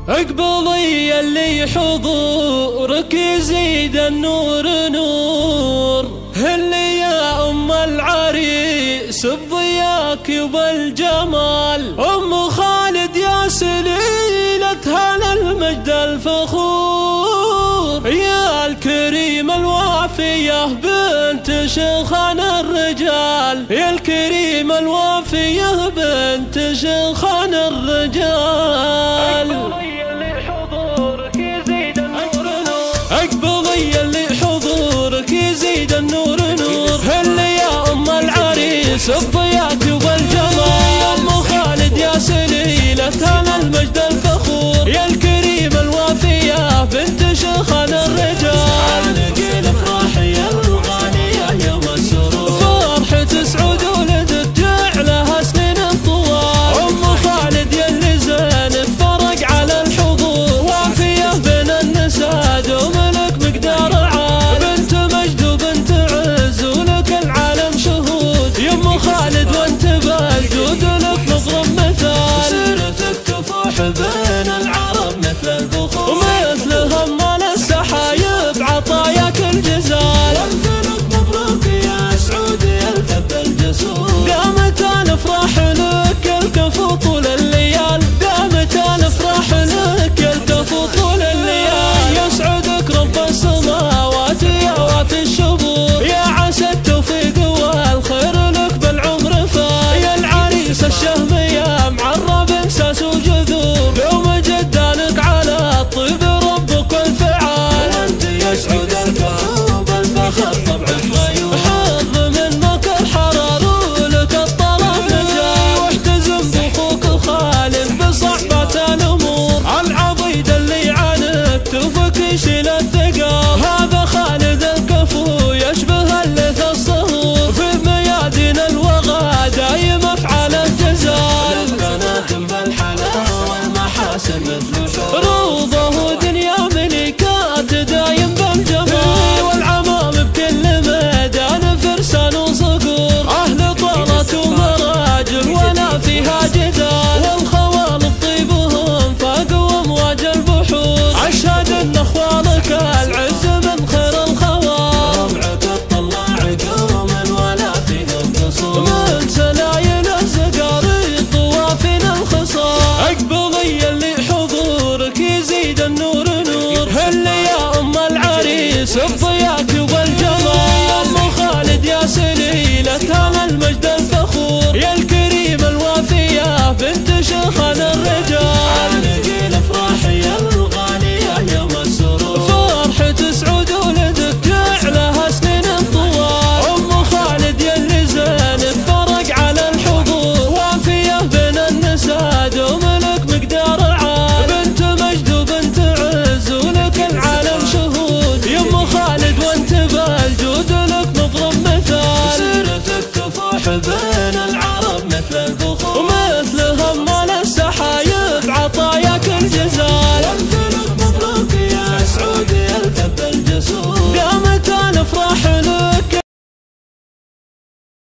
اقبلي اللي حضورك يزيد النور نور، هلي يا ام العريس بضياك وبالجمال، ام خالد يا سليلة هلا المجد الفخور، يا الكريم الوافية بنت شيخان الرجال، يا الكريم الوافية بنت شيخان الرجال. اقبلي اللي حضورك يزيد النور نور، هلي يا ام العريس بضياك وبالجمال، ام خالد يا سليلة هلا المجد الفخور، يا الكريم الوافية بنت شيخان الرجال. علقي الافراح يا الغالية يوم السرور، فرحة سعود ولدت جعلها سنين طوال، ام خالد يا اللي زين فرق على الحضور، وافية بين النساد وملك مقدار عال، بنت مجد وبنت عز ولك العالم شهود، يا ام خالد وانت بالجود لك نضرب مثال، سيرتك تفوح بين العرب مثل البخور، ومثلها مال السحايب عطاياك الجزال، والفلك مبروك يا سعود يا الفب الجسور، دامت الافراح لك الكفو طول الليال، دامت الافراح لك الكفو طول الليال، يسعدك رب السماوات يا وافي الشبور، يا عسى التوفيق والخير لك بالعمر فال، يا العريس الشهم يا معرب امساس وجذور، يوم جدانك على الطيب ربك الفعال، وانت يسعد الكفو بالفخر طبعك غيور، حظ منك الحرار ولك الطلب مجال، واحتزم باخوك الخالد بصعبات الامور، العضيد اللي عنك توفك يشيل الثقال، هذا خالد الكفو يشبه الليث الصهور، في ميادين الوغى دايم افعال الجزال، بنات بالحلاوه والمحاسن مثل شور، روضه ودنيا ملكات دايم بالجمال، والعمام بكل ميدان فرسان وصقور، اهل طارت ومراجل ولا فيها جدال، والخوال طيبهم فاقوا امواج البحور، اشهد ان اخوانك العز من خير الخوال، ربعك الطلاع قوم ولا فيهم قصور، من سلايل الزقاريط طوافين الخصال، اقبلي اللي حضورك يزيد النور نور، هلي يا ام العريس